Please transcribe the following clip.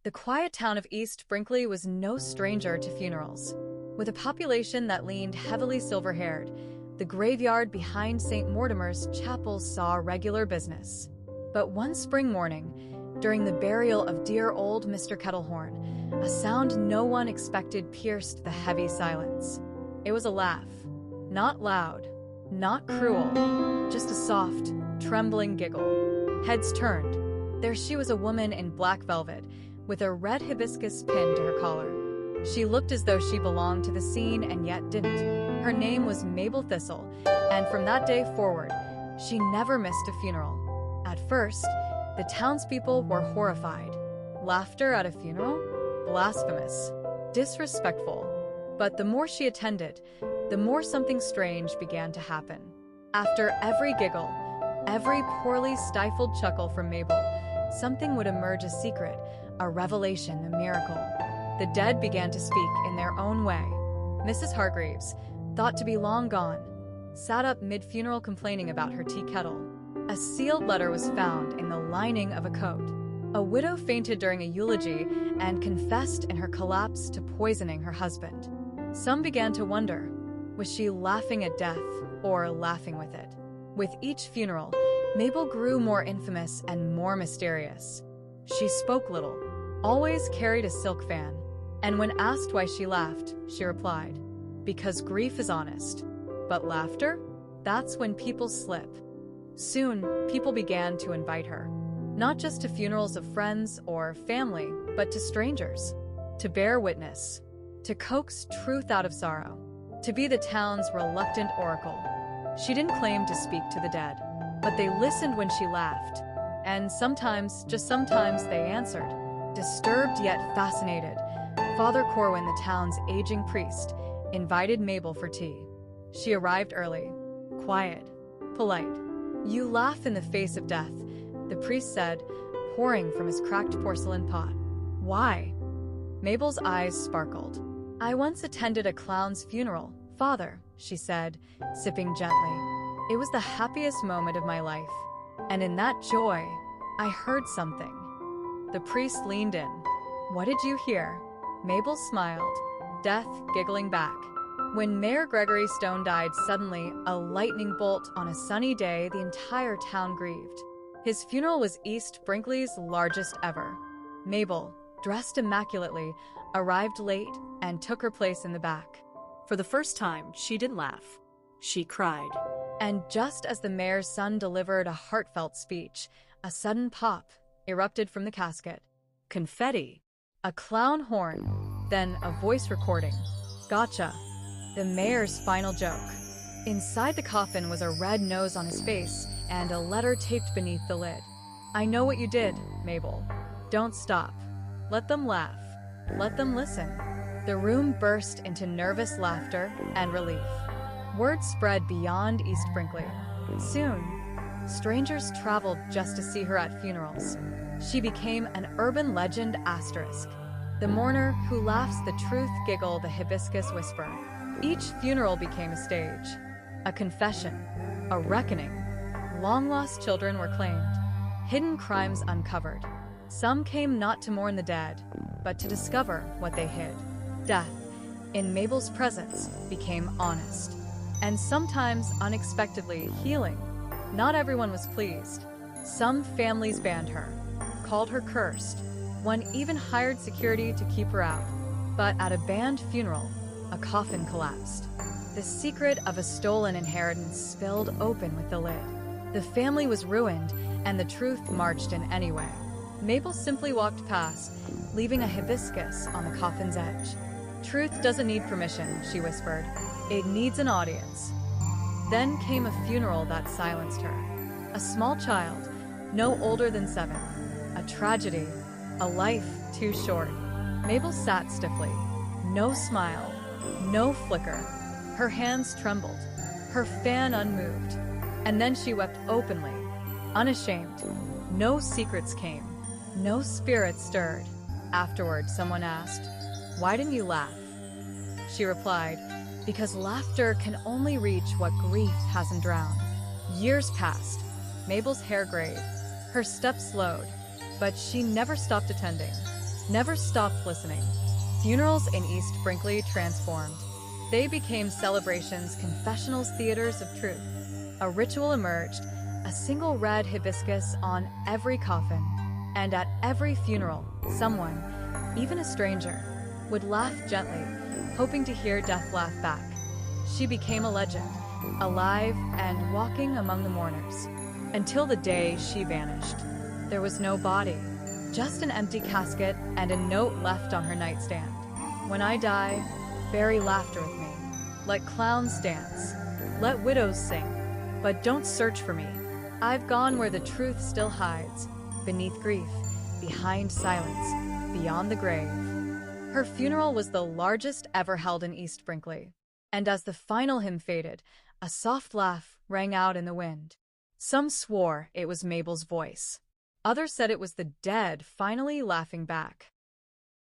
The quiet town of East Brinkley was no stranger to funerals. With a population that leaned heavily silver-haired, the graveyard behind St. Mortimer's Chapel saw regular business. But one spring morning, during the burial of dear old Mr. Kettlehorn, a sound no one expected pierced the heavy silence. It was a laugh. Not loud, not cruel, just a soft, trembling giggle. Heads turned. There she was, a woman in black velvet, with a red hibiscus pinned to her collar. She looked as though she belonged to the scene and yet didn't. Her name was Mabel Thistle, and from that day forward, she never missed a funeral. At first, the townspeople were horrified. Laughter at a funeral? Blasphemous. Disrespectful. But the more she attended, the more something strange began to happen. After every giggle, every poorly stifled chuckle from Mabel, something would emerge, a secret, a revelation, a miracle. The dead began to speak in their own way. Mrs. Hargreaves, thought to be long gone, sat up mid-funeral complaining about her tea kettle. A sealed letter was found in the lining of a coat. A widow fainted during a eulogy and confessed in her collapse to poisoning her husband. Some began to wonder, was she laughing at death or laughing with it? With each funeral, Mabel grew more infamous and more mysterious. She spoke little, always carried a silk fan, and when asked why she laughed, she replied, "Because grief is honest. But laughter? That's when people slip." Soon, people began to invite her, not just to funerals of friends or family, but to strangers, to bear witness, to coax truth out of sorrow, to be the town's reluctant oracle. She didn't claim to speak to the dead, but they listened when she laughed, and sometimes, just sometimes, they answered. Disturbed yet fascinated, Father Corwin, the town's aging priest, invited Mabel for tea. She arrived early, quiet, polite. "You laugh in the face of death," the priest said, pouring from his cracked porcelain pot. "Why?" Mabel's eyes sparkled. "I once attended a clown's funeral, Father," she said, sipping gently. "It was the happiest moment of my life. And in that joy, I heard something." The priest leaned in. "What did you hear?" Mabel smiled, death giggling back. When Mayor Gregory Stone died suddenly, a lightning bolt on a sunny day, the entire town grieved. His funeral was East Brinkley's largest ever. Mabel, dressed immaculately, arrived late and took her place in the back. For the first time, she didn't laugh. She cried. And just as the mayor's son delivered a heartfelt speech, a sudden pop erupted from the casket. Confetti, a clown horn, then a voice recording. Gotcha. The mayor's final joke. Inside the coffin was a red nose on his face and a letter taped beneath the lid. "I know what you did, Mabel. Don't stop. Let them laugh. Let them listen." The room burst into nervous laughter and relief. Word spread beyond East Brinkley. Soon, strangers traveled just to see her at funerals. She became an urban legend asterisk. The mourner who laughs the truth giggle, the hibiscus whisper. Each funeral became a stage, a confession, a reckoning. Long-lost children were claimed, hidden crimes uncovered. Some came not to mourn the dead, but to discover what they hid. Death, in Mabel's presence, became honest, and sometimes unexpectedly healing. Not everyone was pleased. Some families banned her, called her cursed. One even hired security to keep her out. But at a banned funeral, a coffin collapsed. The secret of a stolen inheritance spilled open with the lid. The family was ruined, and the truth marched in anyway. Mabel simply walked past, leaving a hibiscus on the coffin's edge. "Truth doesn't need permission," she whispered. "It needs an audience." Then came a funeral that silenced her. A small child, no older than 7. A tragedy, a life too short. Mabel sat stiffly. No smile, no flicker. Her hands trembled, her fan unmoved. And then she wept openly, unashamed. No secrets came, no spirit stirred. Afterward, someone asked, "Why didn't you laugh?" She replied, "Because laughter can only reach what grief hasn't drowned." Years passed. Mabel's hair grayed, her steps slowed, but she never stopped attending. never stopped listening. Funerals in East Brinkley transformed. They became celebrations, confessionals, theaters of truth. A ritual emerged, a single red hibiscus on every coffin. And at every funeral, someone, even a stranger, would laugh gently, hoping to hear death laugh back. She became a legend, alive and walking among the mourners. Until the day she vanished. There was no body, just an empty casket and a note left on her nightstand. When I die, bury laughter with me. Let clowns dance. Let widows sing. But don't search for me. I've gone where the truth still hides, beneath grief, behind silence, beyond the grave. Her funeral was the largest ever held in East Brinkley. And as the final hymn faded, a soft laugh rang out in the wind. Some swore it was Mabel's voice. Others said it was the dead finally laughing back.